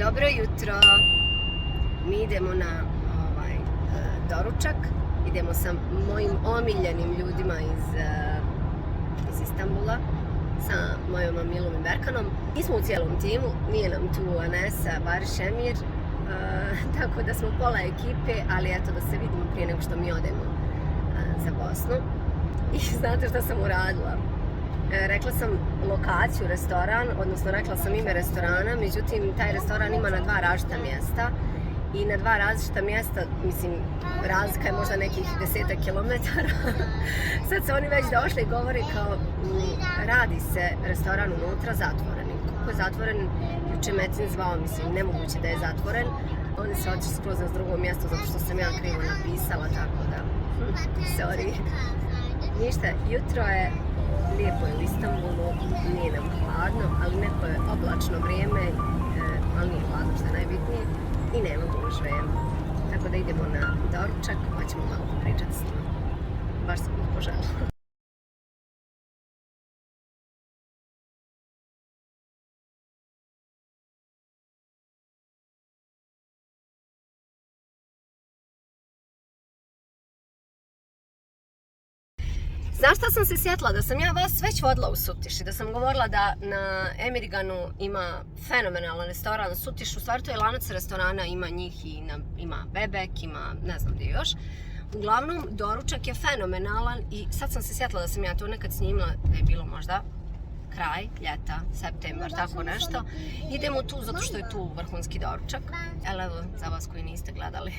Dobro jutro. Mi idemo na doručak. Idemo sa mojim omiljenim ljudima iz Istanbula, sa mojom Milom i Berkanom. Nismo u cijelom timu, nije nam tu Anesa, Bariš, Emir, tako da smo pola ekipe, ali eto da se vidimo prije nego što mi odemo za Bosnu. I znate šta sam uradila? Rekla sam lokaciju, restoran, odnosno rekla sam ime restorana, međutim taj restoran ima na dva različita mjesta i na dva različita mjesta, mislim, razlika je možda nekih 10 kilometara. Sad su oni već došli i govori kao radi se restoran unutra zatvoren. Kako je zatvoren, juče Metin zvao, mislim, nemoguće da je zatvoren. Oni se otišli skroz na drugo mjesto zato što sam ja krivo napisala, tako da, sorry. Ništa, jutro je lijepo je u Istanbulu, nije nam hladno, ali neko je oblačno vrijeme, ali nije hladno što je najbitnije i nema gužve. Tako da idemo na doručak, pa ćemo malo pričati s njima. Baš sam ih poželjela. Znaš šta sam se sjetila? Da sam ja vas već vodila u Sutiš i da sam govorila da na Emirganu ima fenomenalan restoran Sutiš. U stvari to je lanac restorana, ima njih i ima Bebek, ima ne znam gdje još. Uglavnom, doručak je fenomenalan i sad sam se sjetila da sam ja to nekad snimila, da je bilo možda kraj ljeta, septembar, tako nešto. Idemo tu zato što je tu vrhunski doručak. Evo, za vas koji niste gledali.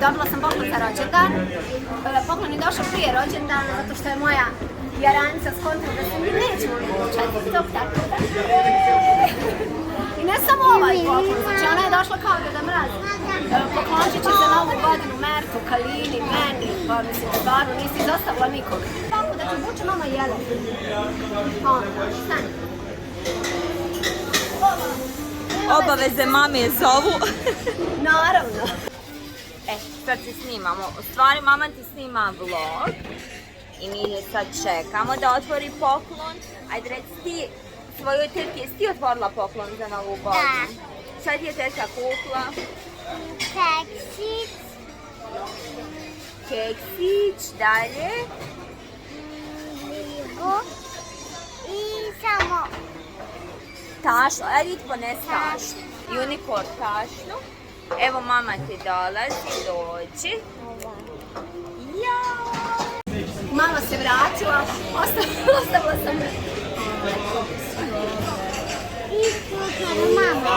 Dobila sam poklon za rođendan. Poklon je došao prije rođendana zato što je moja jaranica skontala da se mi nećemo vidjeti tog tako da. I ne samo ovaj poklon, znači ona je došla kao Deda Mraz. Poklončit će za novu godinu Mertu, Kalini, meni, pa mislim da baru nisi izostavila nikoga. Tako da ću bući mama jele. Onda, stani. Obaveze mame zovu. Naravno. Sad se snimamo. U stvari mama ti snima vlog i mi sad čekamo da otvori poklon. Ajde reci ti svojoj tetki, jesi ti otvorila poklon za novu godinu? Da. Sad je tetka kupila? Keksić. Keksić, dalje? Livo. I samo. Tašnu, ajde ti ponesi tašnu. Unicorn tašnu. Evo mama ti dolazi, dođi. Jao! Mama se vratila, ostavila sam me. I slučajno mama,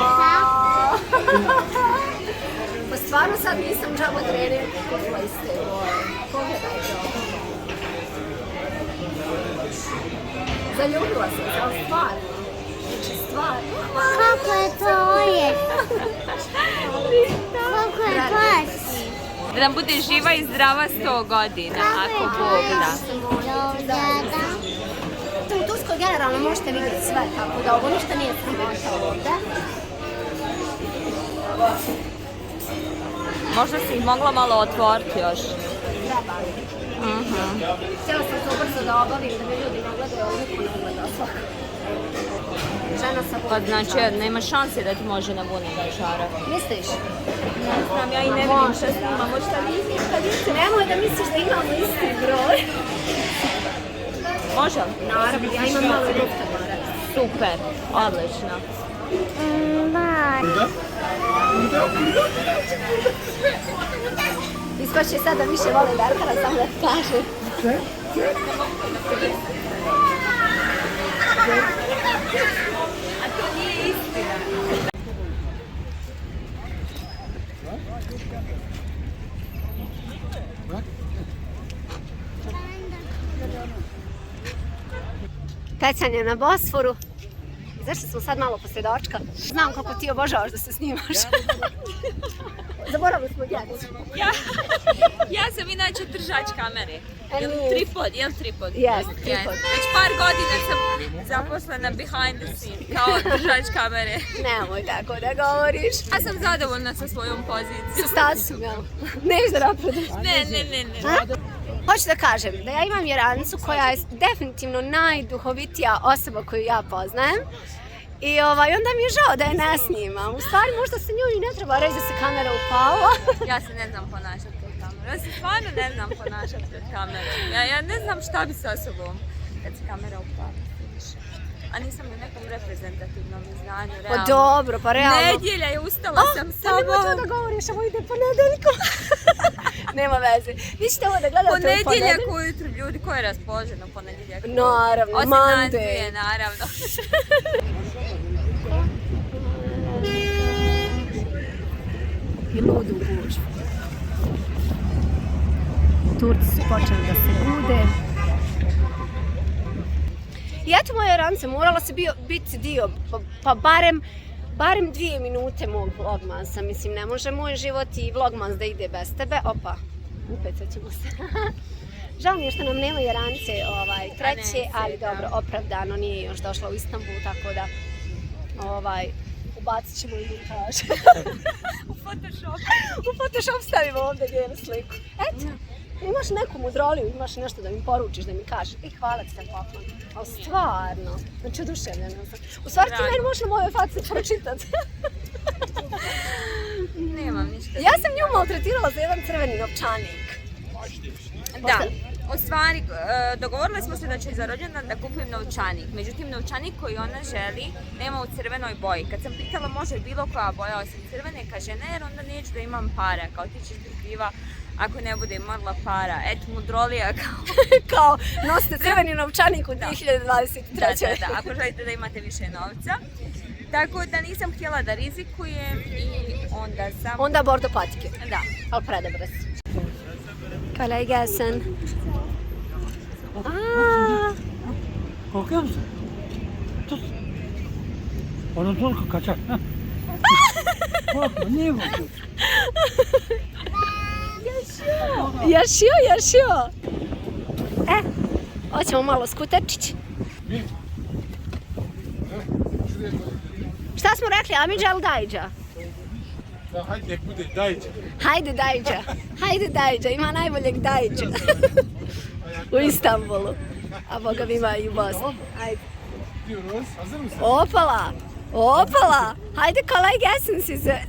Pa stvarno sad nisam džaba trener kupila iste. Pogledaj to. Zaljubila sam se, ali stvarno. Znači stvarno. kako je to je? Kako je baš? Da nam bude živa i zdrava 100 godina, ako Bog da. U Turskoj generalno možete vidjeti sve, tako da ovo ništa nije sramota ovdje. Možda si ih mogla malo otvoriti još. Treba. Htjela sam to brzo da obavim, da mi ljudi ne gledaju, ali niko ne gleda svakako. žena sa Pa vunom. znači, nema šanse da ti može na vune da žara. Misliš? Ne znam, ja i ne vidim šta snimam, možda vidite. Nemoj da misliš da imamo isti broj. Može? Naravno, ja imam malo lufta gore. Super, odlično. Bak. Ispašće sada više vole Berkana, samo da ti kažem. A to nije istina. Pecanje na Bosforu. Zašto smo sad malo poslije dočka? Znam kako ti obožavaš da se snimaš. Zaboravili smo djecu. Ja sam inače držač kamere. Jel tripod? Jest, tripod. Već par godina sam zaposlena behind the scene, kao držač kamere. Nemoj tako da govoriš. Ja sam zadovoljna sa svojom pozicijom. Sa statusom, jel? Neš da napreduš. Ne. Hoću da kažem da ja imam Jerancu koja je definitivno najduhovitija osoba koju ja poznajem. I onda mi je žao da je ne snimam. U stvari možda se njoj ne treba reći da se kamera upala. Ja se ne znam ponašati pred kamerom. Ja se stvarno ne znam ponašati pred kamerom. Ja ne znam šta bi sa sobom kad se kamera upala. A nisam u nekom reprezentativnom izdanju, Pa realno. dobro, pa realno. Nedjelja je, ustala sam samo. Nemoj to da govoriš, ovo ide ponedeljkom. Nema veze. Vi ćete ovo da gledate u Ponedjeljak ponedeljak. ujutru, ljudi, ko je raspoložen u ponedjeljak? Naravno, Osim nas Monday. dvije, naravno. I ludu gužvu. Turci su počeli da se bude. I eto moja Jeranca, morala se biti dio, pa barem 2 minute mog vlogmansa. Mislim, ne može moj život i vlogmans da ide bez tebe. Opa, upecat ćemo se. Žao mi je što nam nema Jerance treće, ali dobro, opravdano, nije još došla u Istanbul, tako da ubacit ćemo i montaž. U Photoshop stavimo ovdje njenu sliku. Eto, imaš neku mudroliju, imaš nešto da mi poručiš, da mi kažeš. Hvala ti za poklon. Ali stvarno, znači oduševljena sam. U stvari ti meni možeš na mojoj faci pročitati. Nemam ništa. Ja sam nju maltretirala za jedan crveni novčanik. Da, u stvari dogovorili smo se da će za rođendan da kupujem novčanik. Međutim, novčanik koji ona želi nema u crvenoj boji. Kad sam pitala može bilo koja boja osim crvene, kaže ne jer onda neću da imam para. Kao ti ćeš biti kriva ako ne bude imala para. Eto, mudrolija Kao nosite crveni novčanik u 2023. Da, ako želite da imate više novca. Tako da nisam htjela da rizikujem i onda sam... Onda bordo patike. Da. Ali predobro si. Kolay gelsin. Korkuyor musun? Tut. Onu tut kaçar. Korkma, niye korkuyorsun? Yaşıyor. Hoćemo malo skuterčić. Šta smo rekli, Amidža ili Dajđa? Hadi bude dajđe. Hajde Dajđa, ima najboljeg Dajđa. U Istanbulu. A boga mi ima i u Bosni. Hajde. Diyoruz. Hazır mısın? Opala. Hajde kolay gelsin size.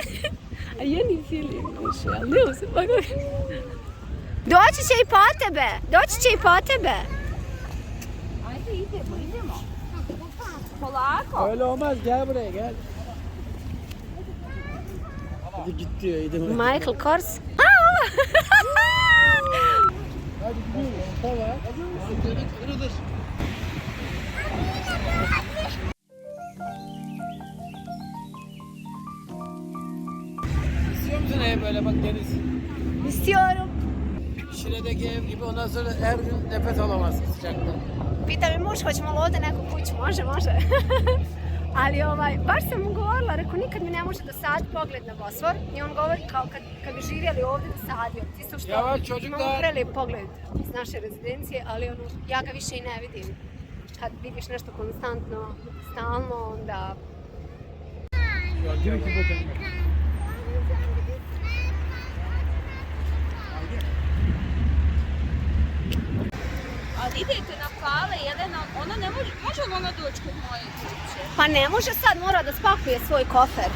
A yeni filmmiş ya, ne olsun bak. Doći će i po tebe. Ajde idemo. Polako. Öyle olmaz, gel buraya gel. Hadi git diyor, gidelim. Michael Kors. Hadi gidiyoruz. Tamam. Hazır mısın? Evet, kırılır. İstiyor musun ev böyle bak deniz? İstiyorum. Şile'deki ev gibi ondan sonra her gün nefes alamazsın sıcaktan. Pita mi muž, hoćemo li ovdje neku kuću? Može. Ali baš sam mu govorila, rekao nikad mi ne može da sadi pogled na Bosfor. I on govori kao kad bi živjeli ovdje da sadio. Isto što Ja, čovjek imamo da- prelijep pogled iz naše rezidencije, ali ja ga više i ne vidim. Kad vidiš nešto konstantno, stalno, onda... Ya direkt gidelim. Ali idete na Pale, Jelena, ona ne može li ona doći kod moje kuće? Pa ne može sad, mora da spakuje svoj kofer.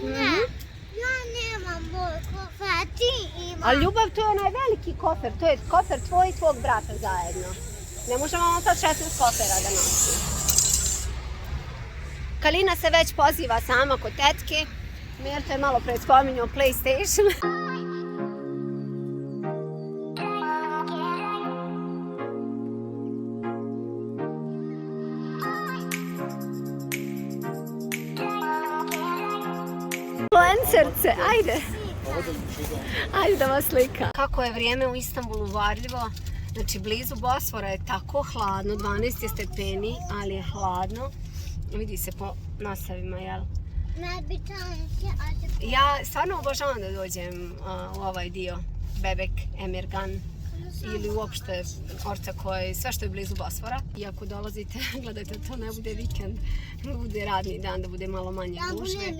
Ne, ja nemam moj kofer, a ti imaš. A ljubav, to je onaj veliki kofer, to je kofer tvoj i tvog brata zajedno. Ne možemo on sad 16 kofera da nosi. Kalina se već poziva sama kod tetke. Mirto je malo pre spominjao PlayStation. Influencerce, ajde. Ajde da vas slika. Kako je vrijeme u Istanbulu varljivo. Znači blizu Bosfora je tako hladno, 12 je stepeni, ali je hladno. Vidi se po nosavima, jel? Ja stvarno obožavam da dođem u ovaj dio, Bebek, Emirgan ili uopšte Ortaköy, sve što je blizu Bosfora. I ako dolazite, gledajte, to ne bude vikend, bude radni dan, da bude malo manje gužve.